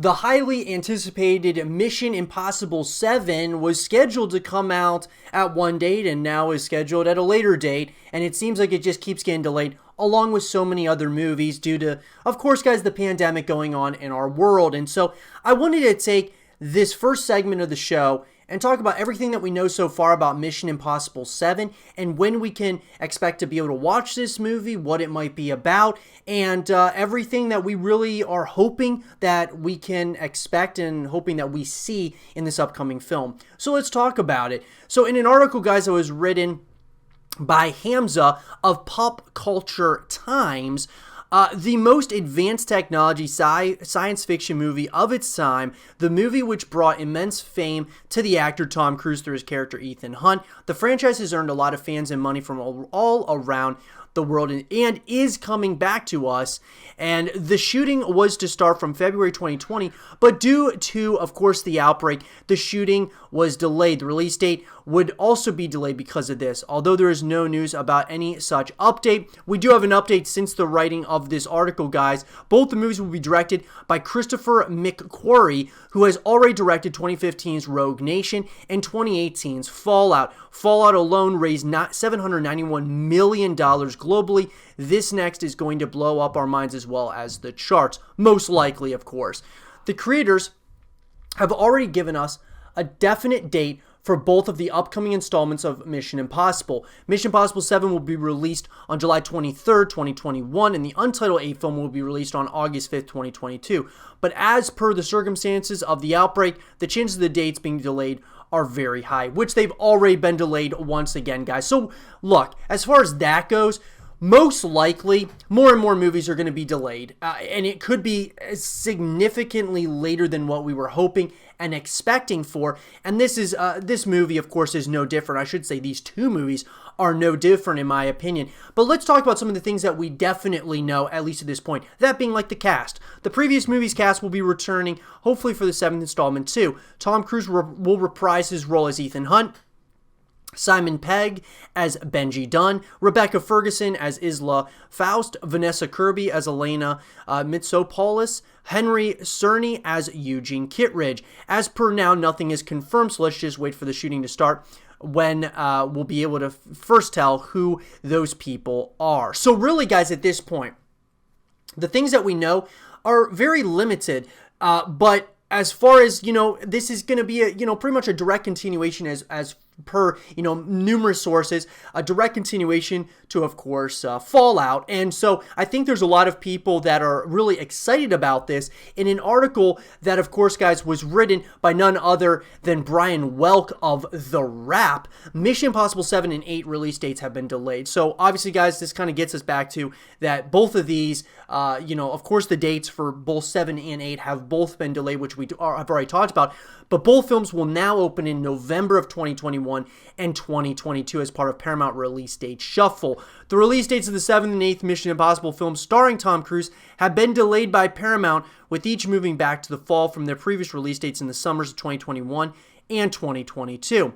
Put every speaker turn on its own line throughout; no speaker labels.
The highly anticipated Mission Impossible 7 was scheduled to come out at one date and now is scheduled at a later date, and it seems like it just keeps getting delayed along with so many other movies due to, of course, guys, the pandemic going on in our world. And so I wanted to take this first segment of the show and talk about everything that we know so far about Mission Impossible 7 and when we can expect to be able to watch this movie, what it might be about, and everything that we really are hoping that we can expect and hoping that we see in this upcoming film. So let's talk about it. So in an article, guys, that was written by Hamza of Pop Culture Times, the most advanced technology science fiction movie of its time, the movie which brought immense fame to the actor Tom Cruise through his character Ethan Hunt. The franchise has earned a lot of fans and money from all around the world and is coming back to us. And the shooting was to start from February 2020, but due to, of course, the outbreak, the shooting was delayed. The release date would also be delayed because of this. Although there is no news about any such update, we do have an update since the writing of this article, guys. Both the movies will be directed by Christopher McQuarrie, who has already directed 2015's Rogue Nation and 2018's Fallout. Fallout alone raised $791 million globally. This next is going to blow up our minds as well as the charts, most likely, of course. The creators have already given us a definite date for both of the upcoming installments of Mission Impossible. Mission Impossible 7 will be released on July 23rd, 2021, and the Untitled 8 film will be released on August 5th, 2022. But as per the circumstances of the outbreak, the chances of the dates being delayed are very high, which they've already been delayed once again, guys. So, look, as far as that goes, most likely, more and more movies are going to be delayed, and it could be significantly later than what we were hoping and expecting for. And this movie, of course, is no different. I should say these two movies are no different, in my opinion. But let's talk about some of the things that we definitely know, at least at this point. That being like the cast. The previous movie's cast will be returning, hopefully for the 7th installment too. Tom Cruise will reprise his role as Ethan Hunt. Simon Pegg as Benji Dunn, Rebecca Ferguson as Isla Faust, Vanessa Kirby as Elena Mitsopoulos, Henry Cerny as Eugene Kittredge. As per now, nothing is confirmed, so let's just wait for the shooting to start when we'll be able to first tell who those people are. So really, guys, at this point, the things that we know are very limited, but as far as, this is going to be a, pretty much a direct continuation as per, numerous sources, a direct continuation to, of course, Fallout. And so I think there's a lot of people that are really excited about this in an article that, of course, guys, was written by none other than Brian Welk of The Wrap. Mission Impossible 7 and 8 release dates have been delayed. So obviously, guys, this kind of gets us back to that both of these, of course, the dates for both 7 and 8 have both been delayed, which we have already talked about. But both films will now open in November of 2021 and 2022 as part of Paramount release date shuffle. The release dates of the 7th and 8th Mission Impossible films starring Tom Cruise have been delayed by Paramount, with each moving back to the fall from their previous release dates in the summers of 2021 and 2022.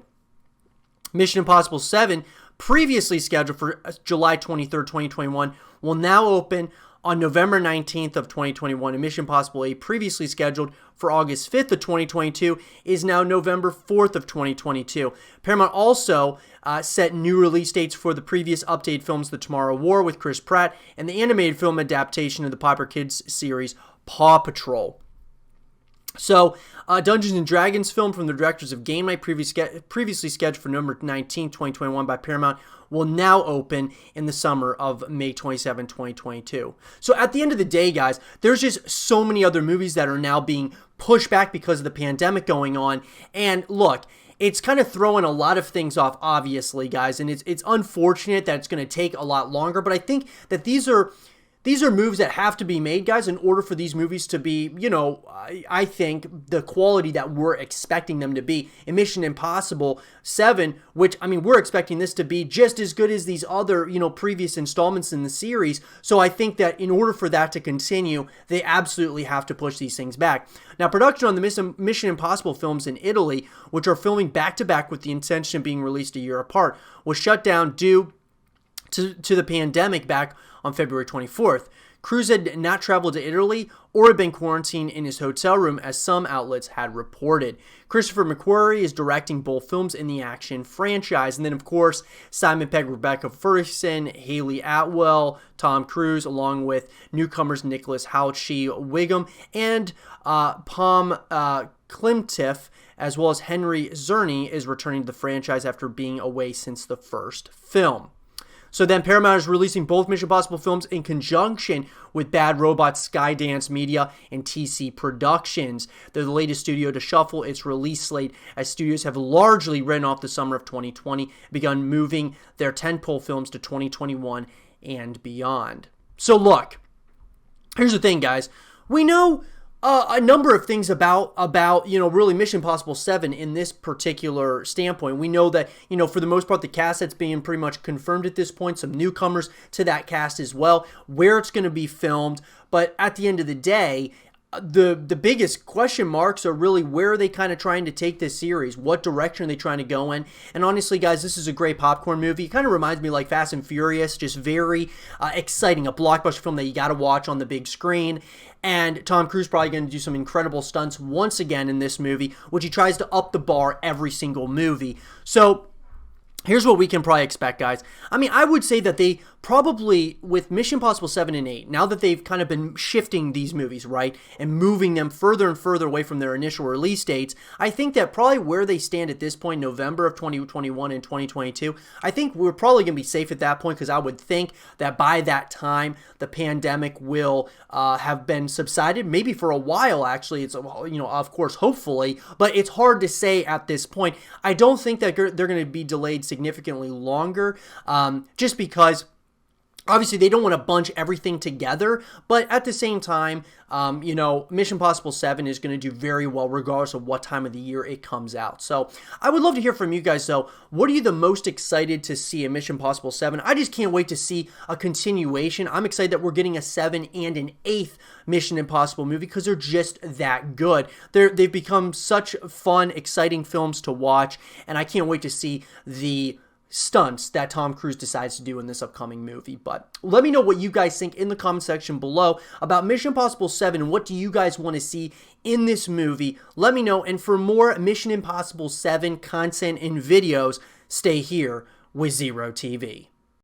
Mission Impossible 7, previously scheduled for July 23rd, 2021, will now open on November 19th of 2021, and Mission Impossible 8, previously scheduled for August 5th of 2022, is now November 4th of 2022. Paramount also set new release dates for the previous updated films The Tomorrow War with Chris Pratt and the animated film adaptation of the popular kids series Paw Patrol. So, Dungeons & Dragons film from the directors of Game Night, previously scheduled for November 19, 2021 by Paramount, will now open in the summer of May 27, 2022. So at the end of the day, guys, there's just so many other movies that are now being pushed back because of the pandemic going on. And look, it's kind of throwing a lot of things off, obviously, guys, and it's unfortunate that it's going to take a lot longer, but I think that these are moves that have to be made, guys, in order for these movies to be, I think, the quality that we're expecting them to be. In Mission Impossible 7, which, we're expecting this to be just as good as these other, previous installments in the series. So I think that in order for that to continue, they absolutely have to push these things back. Now, production on the Mission Impossible films in Italy, which are filming back-to-back with the intention of being released a year apart, was shut down due to the pandemic back on February 24th. Cruise had not traveled to Italy or had been quarantined in his hotel room, as some outlets had reported. Christopher McQuarrie is directing both films in the action franchise. And then, of course, Simon Pegg, Rebecca Ferguson, Haley Atwell, Tom Cruise, along with newcomers Nicholas Halsey Wiggum and Pom Klimtiff, as well as Henry Czerny, is returning to the franchise after being away since the first film. So then Paramount is releasing both Mission Impossible films in conjunction with Bad Robot, Skydance Media, and TC Productions. They're the latest studio to shuffle its release slate, as studios have largely written off the summer of 2020, begun moving their tentpole films to 2021 and beyond. So look, here's the thing, guys. We know a number of things about really Mission Impossible 7 in this particular standpoint. We know that, for the most part, the cast that's being pretty much confirmed at this point, some newcomers to that cast as well, where it's going to be filmed. But at the end of the day, the biggest question marks are really where are they kind of trying to take this series? What direction are they trying to go in? And honestly, guys, this is a great popcorn movie. It kind of reminds me like Fast and Furious, just very exciting, a blockbuster film that you got to watch on the big screen. And Tom Cruise probably going to do some incredible stunts once again in this movie, which he tries to up the bar every single movie. So here's what we can probably expect, guys. I mean, I would say that they probably, with Mission Impossible 7 and 8, now that they've kind of been shifting these movies, right, and moving them further and further away from their initial release dates, I think that probably where they stand at this point, November of 2021 and 2022, I think we're probably going to be safe at that point, because I would think that by that time, the pandemic will have been subsided, maybe for a while, actually. It's, of course, hopefully, but it's hard to say at this point. I don't think that they're going to be delayed significantly longer, just because obviously they don't want to bunch everything together, but at the same time, Mission Impossible 7 is going to do very well regardless of what time of the year it comes out. So I would love to hear from you guys, though. What are you the most excited to see in Mission Impossible 7? I just can't wait to see a continuation. I'm excited that we're getting a 7 and an 8th Mission Impossible movie because they're just that good. They've become such fun, exciting films to watch, and I can't wait to see the stunts that Tom Cruise decides to do in this upcoming movie. But let me know what you guys think in the comment section below about Mission Impossible 7 and what do you guys want to see in this movie. Let me know, and for more Mission Impossible 7 content and videos, stay here with Zero TV.